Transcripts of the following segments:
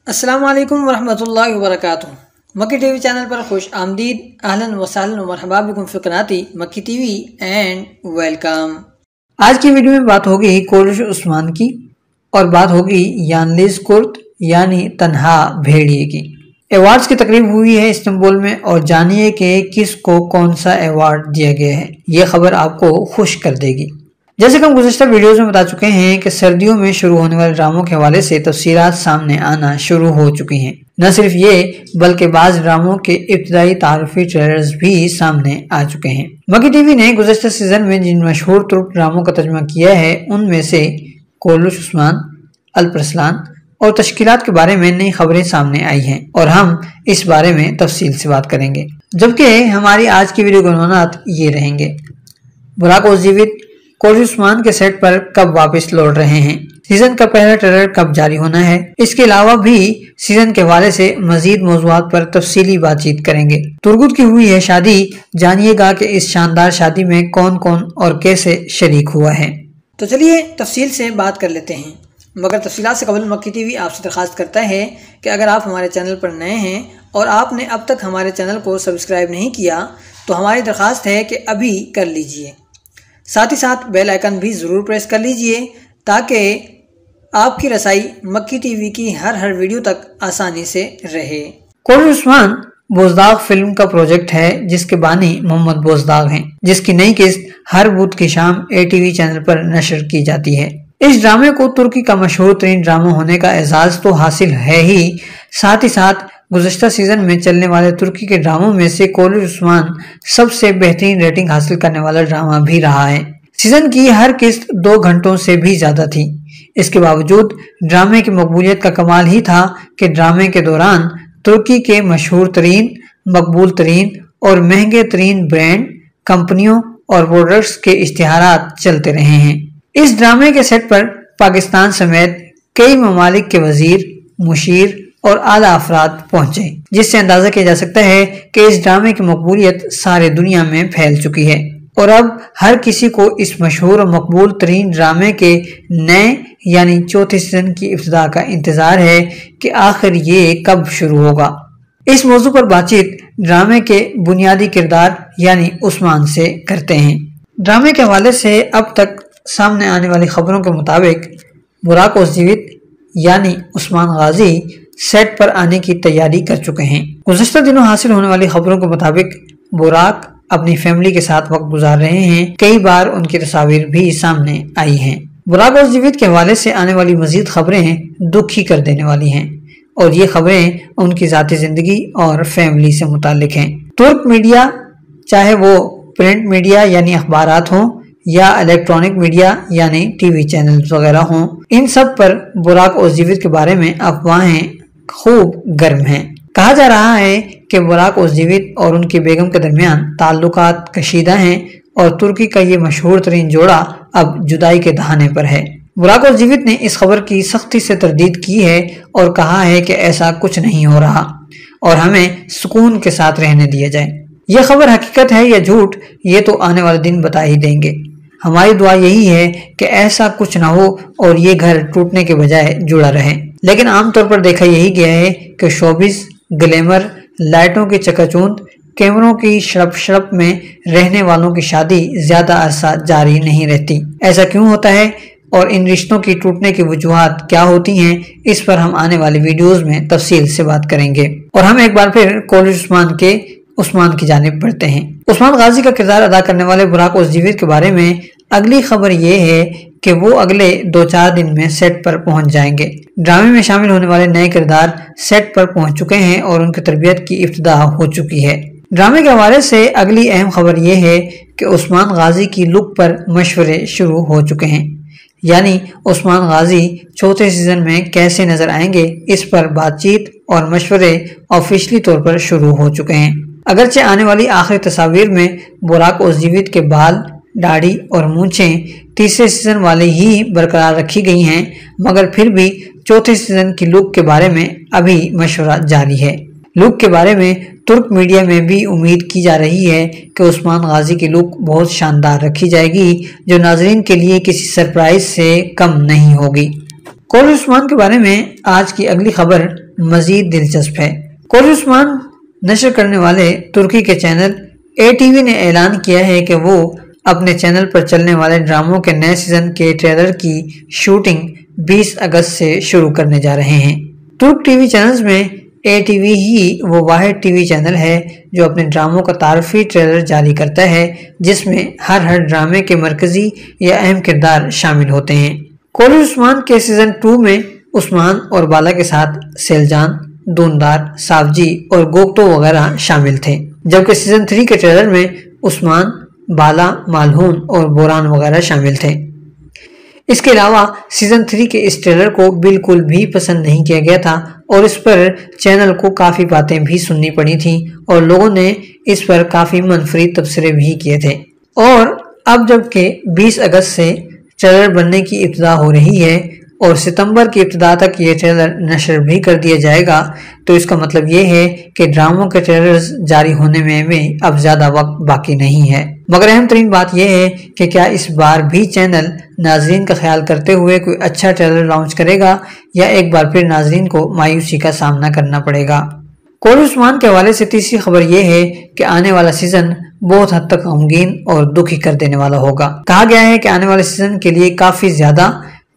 السلام علیکم ورحمۃ اللہ وبرکاتہ۔ مکی ٹی وی چینل پر خوش آمدید، اہلاً وسہلاً ومرحبا بکم فی قناتی مکی ٹی وی اینڈ ویلکم۔ آج کی ویڈیو میں بات ہوگی کولش عثمان کی اور بات ہوگی یانلیز کورت یعنی تنہا بھیڑیے کی۔ ایوارڈز کی تقریب ہوئی ہے استنبول میں اور جانیے کہ کس کو کون سا ایوارڈ دیا گیا ہے، یہ خبر آپ کو خوش کر دے گی۔ جیسے کہ ہم گزشتہ ویڈیوز میں بتا چکے ہیں کہ سردیوں میں شروع ہونے والے ڈراموں کے حوالے سے تفصیلات سامنے آنا شروع ہو چکی ہیں۔ نہ صرف یہ بلکہ بعض ڈراموں کے ابتدائی تعارفی ٹریلرز بھی سامنے آ چکے ہیں۔ مکی ٹی وی نے گزشتہ سیزن میں جن مشہور ترک ڈراموں کا ترجمہ کیا ہے ان میں سے کولش عثمان، الپرسلان اور تشکیلات کے بارے میں نئی خبریں سامنے آئی ہیں اور ہم اس بارے میں تفصیل سے بات کریں گے، جبکہ ہماری آج کی ویڈیو کے عنوانات یہ رہیں گے: براک اوزیویت کولش عثمان کے سیٹ پر کب واپس لوٹ رہے ہیں، سیزن کا پہلا ٹریلر کب جاری ہونا ہے، اس کے علاوہ بھی سیزن کے حوالے سے مزید موضوعات پر تفصیلی بات چیت کریں گے۔ ترگت کی ہوئی ہے شادی، جانیے گا کہ اس شاندار شادی میں کون کون اور کیسے شریک ہوا ہے۔ تو چلیے تفصیل سے بات کر لیتے ہیں، مگر تفصیلات سے قبل مکی ٹی وی آپ سے درخواست کرتا ہے کہ اگر آپ ہمارے چینل پر نئے ہیں اور آپ نے اب تک ہمارے چینل کو سبسکرائب نہیں کیا تو ہماری درخواست ہے کہ ابھی کر لیجئے، ساتھ ہی ساتھ بیل آئیکن بھی ضرور پریس کر لیجئے تاکہ آپ کی رسائی مکی ٹی وی کی ہر ویڈیو تک آسانی سے رہے۔ کولش عثمان بوزداغ فلم کا پروجیکٹ ہے جس کے بانی محمد بوزداغ ہیں، جس کی نئی قسط ہر بدھ کی شام ATV چینل پر نشر کی جاتی ہے۔ اس ڈرامے کو ترکی کا مشہور ترین ڈرامہ ہونے کا اعزاز تو حاصل ہے ہی، ساتھ ہی ساتھ گزشتہ سیزن میں چلنے والے ترکی کے ڈراموں میں سے کولش عثمان سب سے بہترین ریٹنگ حاصل کرنے والا ڈرامہ بھی رہا ہے۔ سیزن کی ہر قسط 2 گھنٹوں سے بھی زیادہ تھی۔ اس کے باوجود ڈرامے کی مقبولیت کا کمال ہی تھا کہ ڈرامے کے دوران ترکی کے مشہور ترین، مقبول ترین اور مہنگے ترین برانڈ، کمپنیوں اور پروڈکٹس کے اشتہارات چلتے رہے ہیں۔ اس ڈرامے کے سیٹ پر پاکستان سمیت کئی ممالک کے وزیر، مشیر اور اعلیٰ افراد پہنچے، جس سے اندازہ کیا جا سکتا ہے کہ اس ڈرامے کی مقبولیت سارے دنیا میں پھیل چکی ہے اور اب ہر کسی کو اس مشہور اور مقبول ترین ڈرامے کے نئے یعنی چوتھے سیزن کی ابتدا کا انتظار ہے کہ آخر یہ کب شروع ہوگا۔ اس موضوع پر بات چیت ڈرامے کے بنیادی کردار یعنی عثمان سے کرتے ہیں۔ ڈرامے کے حوالے سے اب تک سامنے آنے والی خبروں کے مطابق براک اوزیویت یعنی عثمان غازی سیٹ پر آنے کی تیاری کر چکے ہیں۔ گزشتہ دنوں حاصل ہونے والی خبروں کے مطابق براک اپنی فیملی کے ساتھ وقت گزار رہے ہیں، کئی بار ان کی تصاویر بھی سامنے آئی ہیں۔ براک اوزیویت کے حوالے سے آنے والی مزید خبریں دکھی کر دینے والی ہیں اور یہ خبریں ان کی ذاتی زندگی اور فیملی سے متعلق ہیں۔ ترک میڈیا، چاہے وہ پرنٹ میڈیا یعنی اخبارات ہوں یا الیکٹرانک میڈیا یعنی ٹی وی چینلز وغیرہ ہوں، ان سب پر براک اوزیویت کے بارے میں افواہیں خوب گرم ہیں۔ کہا جا رہا ہے کہ براک اوزیویت اور ان کی بیگم کے درمیان تعلقات کشیدہ ہیں اور ترکی کا یہ مشہور ترین جوڑا اب جدائی کے دہانے پر ہے۔ براک اوزیویت نے اس خبر کی سختی سے تردید کی ہے اور کہا ہے کہ ایسا کچھ نہیں ہو رہا اور ہمیں سکون کے ساتھ رہنے دیا جائے۔ یہ خبر حقیقت ہے یا جھوٹ، یہ تو آنے والے دن بتا ہی دیں گے۔ ہماری دعا یہی ہے کہ ایسا کچھ نہ ہو اور یہ گھر ٹوٹنے کے بجائے جڑا رہے، لیکن عام طور پر دیکھا یہی گیا ہے کہ شوبز، گلیمر، لائٹوں کی چکا چوند، کیمروں کی شڑپ میں رہنے والوں کی شادی زیادہ عرصہ جاری نہیں رہتی۔ ایسا کیوں ہوتا ہے اور ان رشتوں کی ٹوٹنے کی وجوہات کیا ہوتی ہیں، اس پر ہم آنے والی ویڈیوز میں تفصیل سے بات کریں گے اور ہم ایک بار پھر کولش عثمان کی جانب بڑھتے ہیں۔ عثمان غازی کا کردار ادا کرنے والے براک اوزیویت کے بارے میں اگلی خبر یہ ہے کہ وہ اگلے 2-4 دن میں سیٹ پر پہنچ جائیں گے۔ ڈرامے میں شامل ہونے والے نئے کردار سیٹ پر پہنچ چکے ہیں اور ان کی تربیت کی ابتدا ہو چکی ہے۔ ڈرامے کے حوالے سے اگلی اہم خبر یہ ہے کہ عثمان غازی کی لک پر مشورے شروع ہو چکے ہیں، یعنی عثمان غازی چوتھے سیزن میں کیسے نظر آئیں گے، اس پر بات چیت اور مشورے آفیشلی طور پر شروع ہو چکے ہیں۔ اگرچہ آنے والی آخری تصاویر میں براک اوزیویت کے بال، داڑھی اور مونچھیں تیسرے سیزن والے ہی برقرار رکھی گئی ہیں، مگر پھر بھی چوتھے سیزن کی لک کے بارے میں ابھی مشورہ جاری ہے۔ لک کے بارے میں ترک میڈیا میں بھی امید کی جا رہی ہے کہ عثمان غازی کی لک بہت شاندار رکھی جائے گی، جو ناظرین کے لیے کسی سرپرائز سے کم نہیں ہوگی۔ कोहली उस्मान के बारे में आज की अगली खबर मजीद दिलचस्प है। कोहली उस्मान नशर करने वाले तुर्की के चैनल ATV ने ऐलान किया है कि वो अपने चैनल पर चलने वाले ड्रामों के नए सीजन के ट्रेलर की शूटिंग 20 अगस्त से शुरू करने जा रहे हैं। तुर्क टीवी चैनल्स में ATV ही वो वाहिद टीवी चैनल है जो अपने ड्रामों का तारीफी ट्रेलर जारी करता है जिसमें हर ड्रामे के मरकजी या अहम किरदार शामिल होते हैं। कोहली उस्मान के सीजन 2 में उस्मान और बाला के साथ सेलजान, दूनदार, सावजी और गोगटो वगैरह शामिल थे, जबकि सीजन 3 के ट्रेलर में उस्मान, बाला, मालहून और बोरान वगैरह शामिल थे। इसके अलावा सीजन 3 के इस ट्रेलर को बिल्कुल भी पसंद नहीं किया गया था और इस पर चैनल को काफ़ी बातें भी सुननी पड़ी थी और लोगों ने इस पर काफ़ी मनफरी तबसरे भी किए थे। और अब जबकि 20 अगस्त से ट्रेलर बनने की इब्तिदा हो रही है और सितंबर की इब्तिदा तक ये ट्रेलर नशर भी कर दिया जाएगा, तो इसका मतलब ये है कि ड्रामों के ट्रेलर्स जारी होने में अब ज़्यादा वक्त बाकी नहीं है। मगर अहम तरीन बात यह है कि क्या इस बार भी चैनल नाजरीन का ख्याल करते हुए कोई अच्छा ट्रेलर लॉन्च करेगा या एक बार फिर नाजरीन को मायूसी का सामना करना पड़ेगा। कोहली उस्मान के हवाले से तीसरी खबर यह है कि आने वाला सीजन बहुत हद तक गमगीन और दुखी कर देने वाला होगा। कहा गया है कि आने वाले सीजन के लिए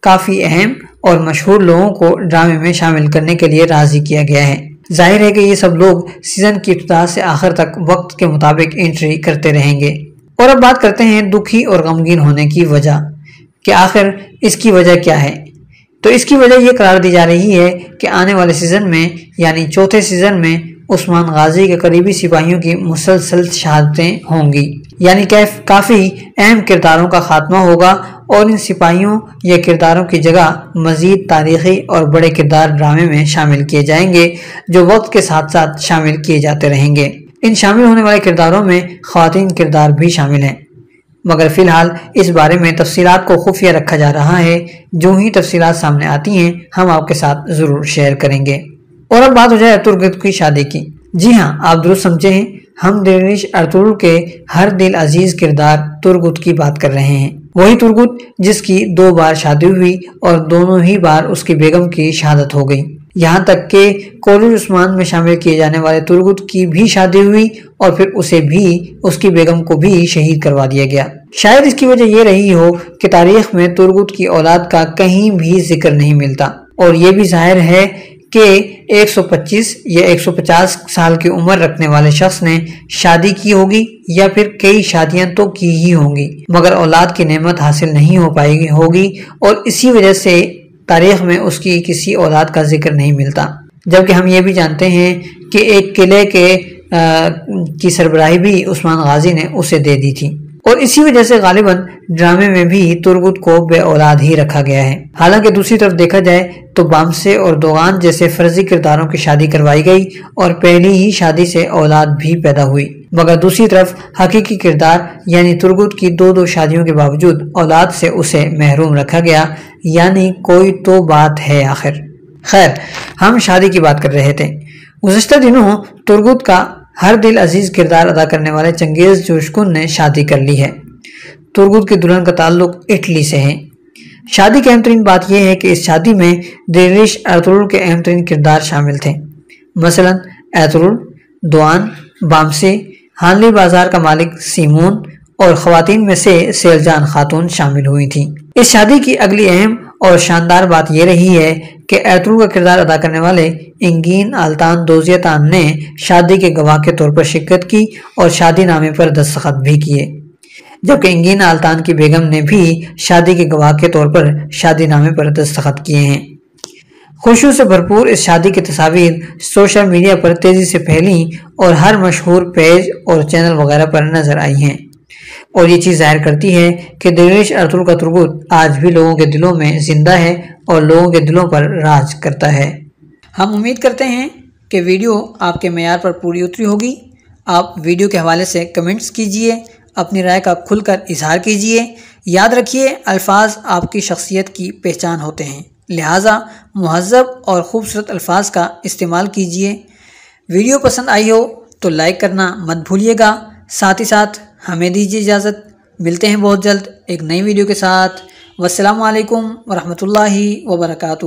काफी अहम और मशहूर लोगों को ड्रामे में शामिल करने के लिए राजी किया गया है। जाहिर है कि ये सब लोग सीजन की इब्तिदा से आखिर तक वक्त के मुताबिक एंट्री करते रहेंगे। और अब बात करते हैं दुखी और गमगीन होने की वजह कि आखिर इसकी वजह क्या है। तो इसकी वजह ये करार दी जा रही है कि आने वाले सीजन में यानी चौथे सीजन में उस्मान गाजी के करीबी सिपाहियों की मुसलसल शहादतें होंगी, यानी काफी अहम किरदारों का खात्मा होगा और इन सिपाहियों या किरदारों की जगह मजीद तारीखी और बड़े किरदार ड्रामे में शामिल किए जाएंगे जो वक्त के साथ साथ शामिल किए जाते रहेंगे। इन शामिल होने वाले किरदारों में ख्वातीन किरदार भी शामिल हैं, मगर फिलहाल इस बारे में तफसीलात को खुफिया रखा जा रहा है। जो ही तफसीलात सामने आती हैं हम आपके साथ जरूर शेयर करेंगे। और अब बात हो जाए तुर्क की शादी की। जी हाँ, आप दुरुस्त समझे हैं, हम डेनिश अर्तुगरुल के हर दिल अजीज किरदार तुर्गुत की बात कर रहे हैं। वही तुर्गुत जिसकी 2 बार शादी हुई और दोनों ही बार उसकी बेगम की शहादत हो गई। यहाँ तक कि कोहली उस्मान में शामिल किए जाने वाले तुर्गुत की भी शादी हुई और फिर उसे भी उसकी बेगम को भी शहीद करवा दिया गया। शायद इसकी वजह यह रही हो कि तारीख में तुर्गुत की औलाद का कहीं भी जिक्र नहीं मिलता और ये भी जाहिर है कि 125 या 150 साल की उम्र रखने वाले शख्स ने शादी की होगी या फिर कई शादियां तो की ही होंगी, मगर औलाद की नेमत हासिल नहीं हो पाएगी होगी और इसी वजह से तारीख में उसकी किसी औलाद का जिक्र नहीं मिलता। जबकि हम ये भी जानते हैं कि एक किले की सरबराही भी उस्मान गाजी ने उसे दे दी थी और इसी वजह से गालिबन ड्रामे में भी तुर्गुत को बे औलाद ही रखा गया है। हालांकि दूसरी तरफ देखा जाए तो बामसे और दोगान जैसे फर्जी किरदारों की शादी करवाई गई और पहली ही शादी से औलाद भी पैदा हुई, मगर दूसरी तरफ हकीकी किरदार यानी तुर्गुत की 2 शादियों के बावजूद औलाद से उसे महरूम रखा गया, यानी कोई तो बात है आखिर। खैर, हम शादी की बात कर रहे थे। गुज़श्ता दिनों तुर्गुत का हर दिल अजीज किरदार अदा करने वाले चंगेज जोशकुन ने शादी कर ली है। तुर्गुत की दुल्हन का ताल्लुक इटली से है। शादी की अहम तरीन बात यह है कि इस शादी में डेनिश अर्तुगरुल के अहम तरीन किरदार शामिल थे, मसलन अर्तुगरुल, दोआन, बामसे, हानली बाजार का मालिक सीमोन और खवातीन में से सेलजान खातून शामिल हुई थी। इस शादी की अगली अहम और शानदार बात यह रही है कि अर्तुगरुल का किरदार अदा करने वाले इंगीन आल्तान दोजियातान ने शादी के गवाह के तौर पर शिरकत की और शादी नामे पर दस्तखत भी किए, जबकि इंगीन आल्तान की बेगम ने भी शादी के गवाह के तौर पर शादी नामे पर दस्तखत किए हैं। खुशियों से भरपूर इस शादी की तस्वीर सोशल मीडिया पर तेजी से फैली और हर मशहूर पेज और चैनल वगैरह पर नजर आई हैं और ये चीज़ जाहिर करती है कि डेनिश अर्तुगरुल का तुर्गुत आज भी लोगों के दिलों में जिंदा है और लोगों के दिलों पर राज करता है। हम उम्मीद करते हैं कि वीडियो आपके मेयार पर पूरी उतरी होगी। आप वीडियो के हवाले से कमेंट्स कीजिए, अपनी राय का खुलकर इजहार कीजिए। याद रखिए, अल्फाज आपकी शख्सियत की पहचान होते हैं, लिहाजा मुहज़्ज़ब और ख़ूबसूरत अल्फाज का इस्तेमाल कीजिए। वीडियो पसंद आई हो तो लाइक करना मत भूलिएगा। साथ ही साथ हमें दीजिए इजाज़त। मिलते हैं बहुत जल्द एक नई वीडियो के साथ। والسلام علیکم ورحمۃ اللہ وبرکاتہ۔